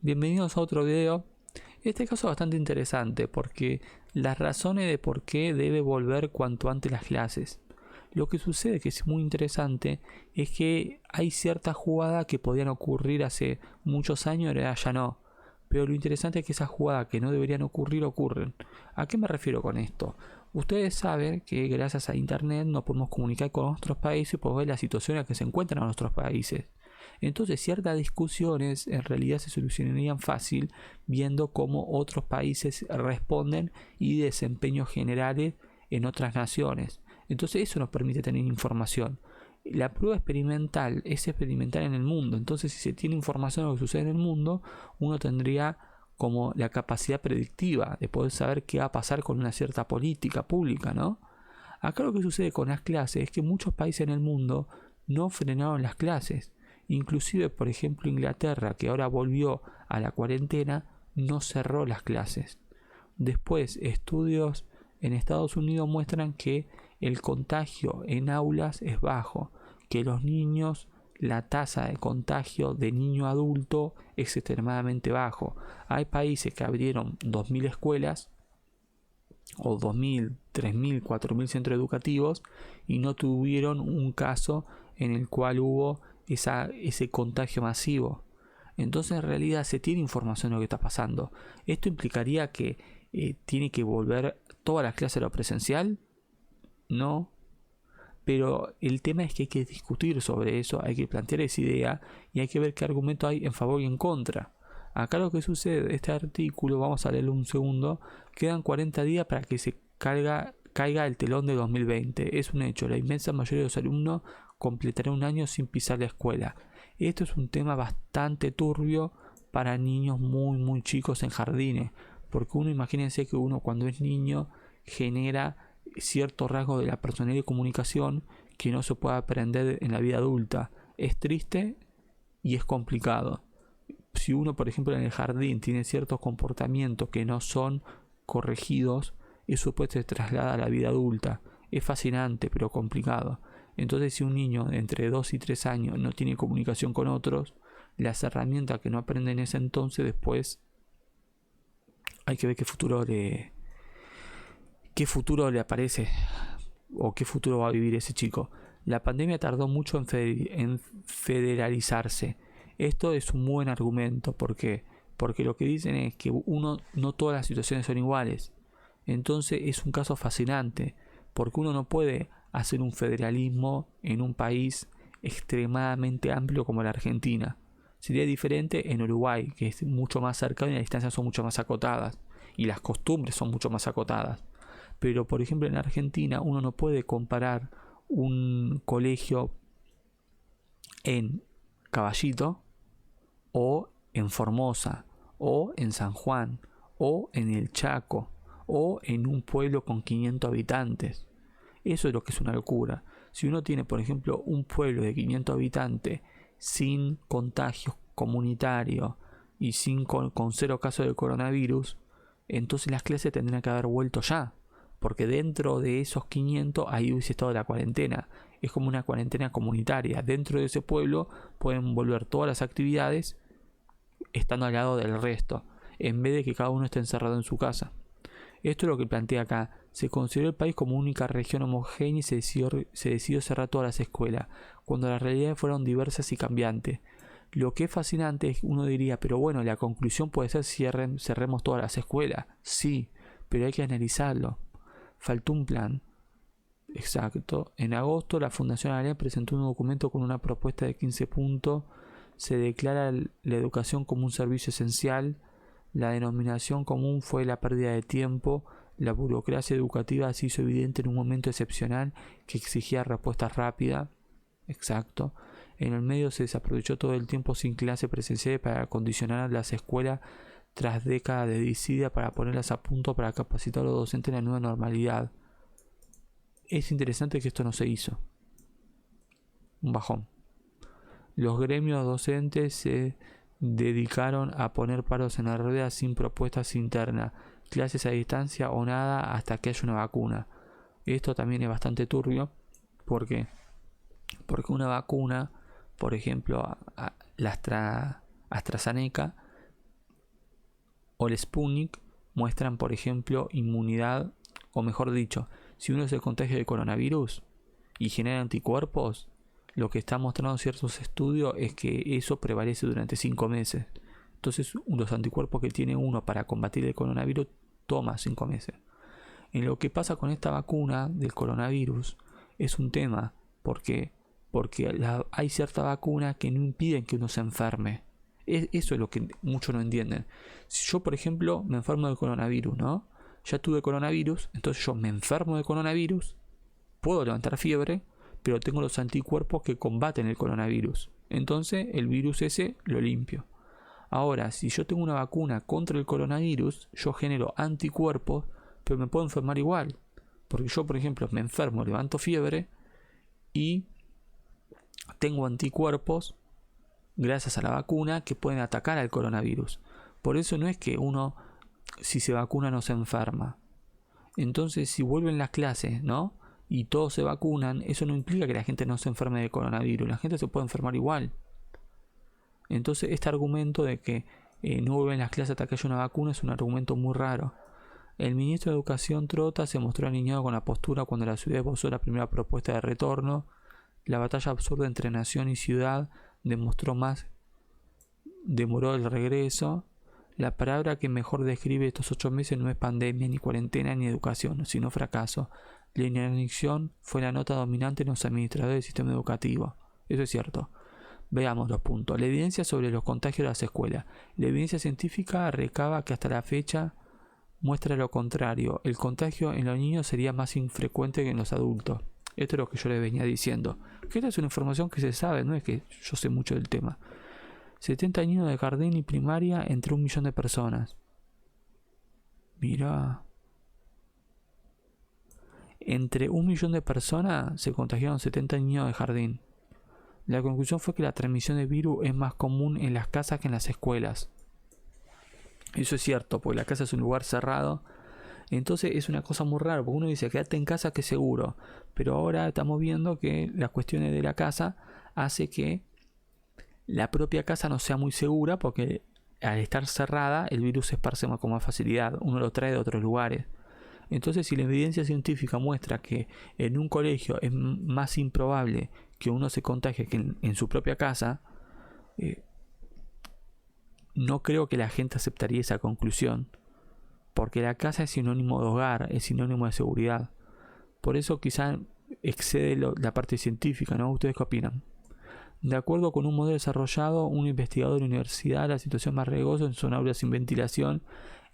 Bienvenidos a otro video. Este caso es bastante interesante porque las razones de por qué debe volver cuanto antes las clases. Lo que sucede, que es muy interesante, es que hay ciertas jugadas que podían ocurrir hace muchos años y ahora ya no. Pero lo interesante es que esas jugadas que no deberían ocurrir, ocurren. ¿A qué me refiero con esto? Ustedes saben que gracias a internet nos podemos comunicar con otros países y podemos ver la situación en la que se encuentran nuestros países. Entonces ciertas discusiones en realidad se solucionarían fácil viendo cómo otros países responden y desempeños generales en otras naciones. Entonces eso nos permite tener información. La prueba experimental es experimental en el mundo. Entonces si se tiene información de lo que sucede en el mundo, uno tendría como la capacidad predictiva de poder saber qué va a pasar con una cierta política pública, ¿no? Acá lo que sucede con las clases es que muchos países en el mundo no frenaron las clases. Inclusive, por ejemplo, Inglaterra, que ahora volvió a la cuarentena, no cerró las clases. Después, estudios en Estados Unidos muestran que el contagio en aulas es bajo, que los niños, la tasa de contagio de niño a adulto es extremadamente bajo. Hay países que abrieron 2000 escuelas o 2000, 3000, 4000 centros educativos y no tuvieron un caso en el cual hubo ese contagio masivo. Entonces en realidad se tiene información de lo que está pasando. Esto implicaría que tiene que volver todas las clases a lo presencial. No, pero el tema es que hay que discutir sobre eso, hay que plantear esa idea y hay que ver qué argumento hay en favor y en contra. Acá lo que sucede, este artículo, vamos a leerlo un segundo, quedan 40 días para que se caiga el telón de 2020. Es un hecho, la inmensa mayoría de los alumnos completará un año sin pisar la escuela. Esto es un tema bastante turbio para niños muy chicos en jardines, porque uno, imagínense que uno cuando es niño genera cierto rasgo de la personalidad y comunicación que no se puede aprender en la vida adulta. Es triste y es complicado. Si uno, por ejemplo, en el jardín tiene ciertos comportamientos que no son corregidos, eso puede se traslada a la vida adulta. Es fascinante, pero complicado. Entonces, si un niño entre 2 y 3 años no tiene comunicación con otros, las herramientas que no aprende en ese entonces, después hay que ver qué futuro le aparece o qué futuro va a vivir ese chico. La pandemia tardó mucho en federalizarse. Esto es un buen argumento. ¿Por qué? Porque lo que dicen es que no todas las situaciones son iguales. Entonces es un caso fascinante, porque uno no puede hacer un federalismo en un país extremadamente amplio como la Argentina. Sería diferente en Uruguay, que es mucho más cercano y las distancias son mucho más acotadas y las costumbres son mucho más acotadas. Pero por ejemplo en Argentina uno no puede comparar un colegio en Caballito o en Formosa o en San Juan o en el Chaco o en un pueblo con 500 habitantes. Eso es lo que es una locura. Si uno tiene, por ejemplo, un pueblo de 500 habitantes sin contagios comunitarios y con 0 casos de coronavirus, entonces las clases tendrían que haber vuelto ya. Porque dentro de esos 500 ahí hubiese estado la cuarentena. Es como una cuarentena comunitaria. Dentro de ese pueblo pueden volver todas las actividades estando al lado del resto, en vez de que cada uno esté encerrado en su casa. Esto es lo que plantea acá. Se consideró el país como única región homogénea y se decidió cerrar todas las escuelas, cuando las realidades fueron diversas y cambiantes. Lo que es fascinante es que uno diría, pero bueno, la conclusión puede ser cerremos todas las escuelas. Sí, pero hay que analizarlo. Faltó un plan. Exacto. En agosto la Fundación ALEN presentó un documento con una propuesta de 15 puntos. Se declara la educación como un servicio esencial. La denominación común fue la pérdida de tiempo. La burocracia educativa se hizo evidente en un momento excepcional que exigía respuestas rápidas. Exacto. En el medio se desaprovechó todo el tiempo sin clase presencial para acondicionar las escuelas tras décadas de desidia para ponerlas a punto para capacitar a los docentes en la nueva normalidad. Es interesante que esto no se hizo. Un bajón. Los gremios docentes se dedicaron a poner palos en la rueda sin propuestas internas, clases a distancia o nada hasta que haya una vacuna. Esto también es bastante turbio. ¿Por qué? Porque una vacuna, por ejemplo, la AstraZeneca, o el Sputnik muestran, por ejemplo, inmunidad, o mejor dicho, si uno se contagia de coronavirus y genera anticuerpos, lo que están mostrando ciertos estudios es que eso prevalece durante 5 meses. Entonces, los anticuerpos que tiene uno para combatir el coronavirus toma 5 meses. En lo que pasa con esta vacuna del coronavirus es un tema, porque hay ciertas vacunas que no impiden que uno se enferme. Eso es lo que muchos no entienden. Si yo, por ejemplo, me enfermo de coronavirus, ¿no? Ya tuve coronavirus, entonces yo me enfermo de coronavirus, puedo levantar fiebre, pero tengo los anticuerpos que combaten el coronavirus. Entonces el virus ese lo limpio. Ahora, si yo tengo una vacuna contra el coronavirus, yo genero anticuerpos, pero me puedo enfermar igual. Porque yo, por ejemplo, me enfermo, levanto fiebre y tengo anticuerpos gracias a la vacuna que pueden atacar al coronavirus. Por eso no es que uno, si se vacuna, no se enferma. Entonces, si vuelven las clases, ¿no? Y todos se vacunan, eso no implica que la gente no se enferme de coronavirus. La gente se puede enfermar igual. Entonces, este argumento de que no vuelven las clases hasta que haya una vacuna es un argumento muy raro. El ministro de Educación Trota se mostró alineado con la postura cuando la ciudad esbozó la primera propuesta de retorno. La batalla absurda entre nación y ciudad demoró el regreso. La palabra que mejor describe estos 8 meses no es pandemia, ni cuarentena, ni educación, sino fracaso. La inanición fue la nota dominante en los administradores del sistema educativo. Eso es cierto. Veamos los puntos. La evidencia sobre los contagios de las escuelas. La evidencia científica recaba que hasta la fecha muestra lo contrario. El contagio en los niños sería más infrecuente que en los adultos. Esto es lo que yo les venía diciendo. Que esta es una información que se sabe, no es que yo sé mucho del tema. 70 niños de jardín y primaria entre 1 millón de personas. Mira. Entre 1 millón de personas se contagiaron 70 niños de jardín. La conclusión fue que la transmisión de virus es más común en las casas que en las escuelas. Eso es cierto, porque la casa es un lugar cerrado. Entonces es una cosa muy rara, porque uno dice quédate en casa que es seguro. Pero ahora estamos viendo que las cuestiones de la casa hace que la propia casa no sea muy segura, porque al estar cerrada el virus se esparce con más facilidad. Uno lo trae de otros lugares. Entonces, si la evidencia científica muestra que en un colegio es más improbable que uno se contagie que en su propia casa, no creo que la gente aceptaría esa conclusión, porque la casa es sinónimo de hogar, es sinónimo de seguridad. Por eso quizá excede la parte científica, ¿no? ¿Ustedes qué opinan? De acuerdo con un modelo desarrollado, un investigador de la universidad, la situación más riesgosa son aulas sin ventilación.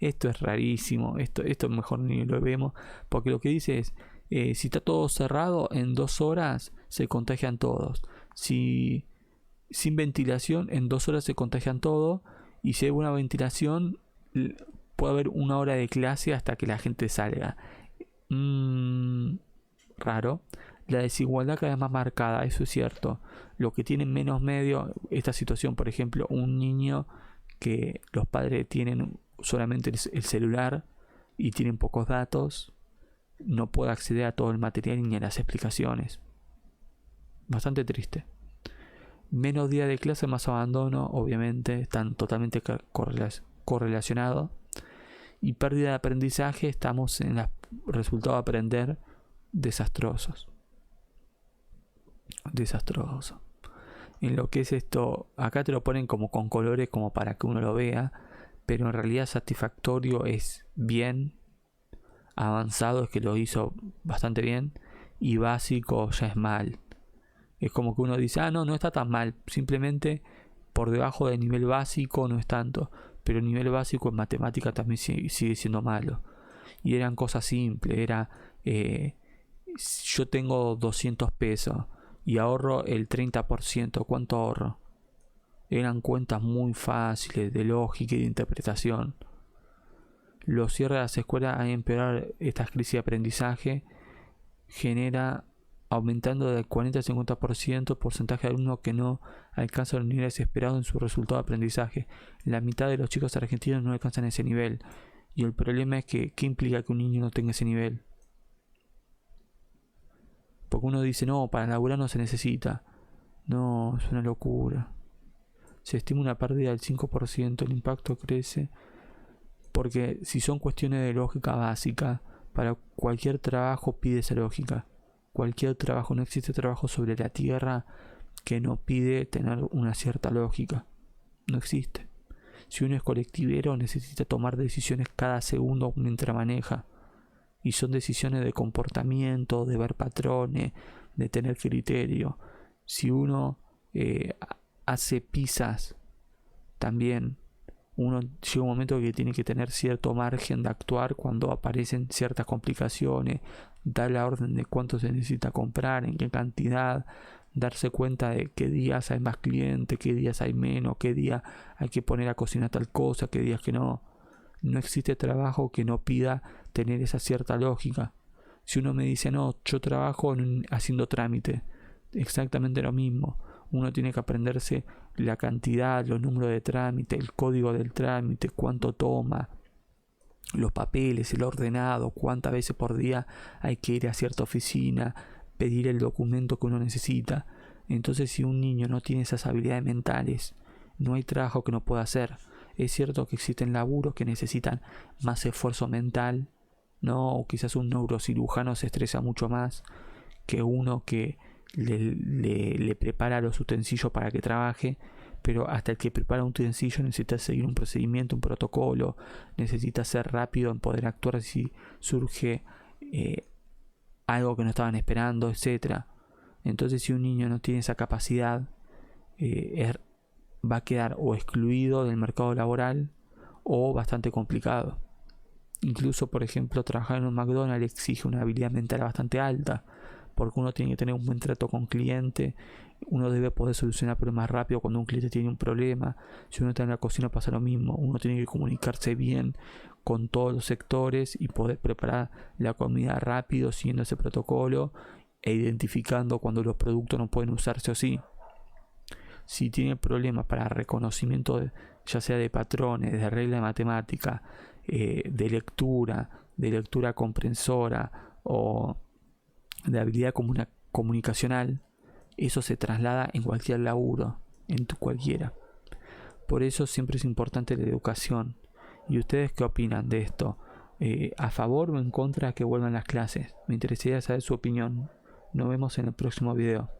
Esto es rarísimo, esto mejor ni lo vemos, porque lo que dice es, si está todo cerrado, en 2 horas se contagian todos. Si sin ventilación, en 2 horas se contagian todos, y si hay buena ventilación, puede haber 1 hora de clase hasta que la gente salga. Raro. La desigualdad cada vez más marcada, eso es cierto. Los que tienen menos medios, esta situación, por ejemplo, un niño que los padres tienen solamente el celular y tienen pocos datos, no puede acceder a todo el material ni a las explicaciones. Bastante triste. Menos días de clase, más abandono, obviamente, están totalmente correlacionados. Y pérdida de aprendizaje, estamos en los resultados de aprender desastrosos. Desastroso. En lo que es esto, acá te lo ponen como con colores como para que uno lo vea, pero en realidad satisfactorio es bien, avanzado es que lo hizo bastante bien, y básico ya es mal. Es como que uno dice, no está tan mal, simplemente por debajo del nivel básico no es tanto, pero el nivel básico en matemática también sigue siendo malo. Y eran cosas simples, era yo tengo 200 pesos y ahorro el 30%, ¿cuánto ahorro? Eran cuentas muy fáciles de lógica y de interpretación. Los cierres de las escuelas han empeorado estas crisis de aprendizaje, genera aumentando del 40 al 50% el porcentaje de alumnos que no alcanzan los niveles esperados en su resultado de aprendizaje. La mitad de los chicos argentinos no alcanzan ese nivel. Y el problema es que, ¿qué implica que un niño no tenga ese nivel? Porque uno dice, no, para laburar no se necesita. No, es una locura. Se estima una pérdida del 5%, el impacto crece. Porque si son cuestiones de lógica básica, para cualquier trabajo pide esa lógica. Cualquier trabajo, no existe trabajo sobre la tierra que no pide tener una cierta lógica. No existe. Si uno es colectivero, necesita tomar decisiones cada segundo mientras maneja. Y son decisiones de comportamiento, de ver patrones, de tener criterio. Si uno hace pizzas, también uno llega un momento que tiene que tener cierto margen de actuar cuando aparecen ciertas complicaciones, dar la orden de cuánto se necesita comprar, en qué cantidad, darse cuenta de qué días hay más clientes, qué días hay menos, qué día hay que poner a cocinar tal cosa, qué días que no. No existe trabajo que no pida tener esa cierta lógica. Si uno me dice, no, yo trabajo haciendo trámite, exactamente lo mismo. Uno tiene que aprenderse la cantidad, los números de trámite, el código del trámite, cuánto toma, los papeles, el ordenado, cuántas veces por día hay que ir a cierta oficina, pedir el documento que uno necesita. Entonces, si un niño no tiene esas habilidades mentales, no hay trabajo que no pueda hacer. Es cierto que existen laburos que necesitan más esfuerzo mental, ¿no? O quizás un neurocirujano se estresa mucho más que uno que le prepara los utensilios para que trabaje, pero hasta el que prepara un utensilio necesita seguir un procedimiento, un protocolo, necesita ser rápido en poder actuar si surge algo que no estaban esperando, etcétera. Entonces, si un niño no tiene esa capacidad, va a quedar o excluido del mercado laboral o bastante complicado. Incluso, por ejemplo, trabajar en un McDonald's exige una habilidad mental bastante alta, porque uno tiene que tener un buen trato con cliente, uno debe poder solucionar problemas rápido cuando un cliente tiene un problema. Si uno está en la cocina pasa lo mismo, uno tiene que comunicarse bien con todos los sectores y poder preparar la comida rápido siguiendo ese protocolo e identificando cuando los productos no pueden usarse o sí. Si tiene problemas para reconocimiento ya sea de patrones, de regla de matemática, de lectura comprensora o de habilidad comunicacional, eso se traslada en cualquier laburo, en cualquiera. Por eso siempre es importante la educación. ¿Y ustedes qué opinan de esto? ¿A favor o en contra que vuelvan las clases? Me interesaría saber su opinión. Nos vemos en el próximo video.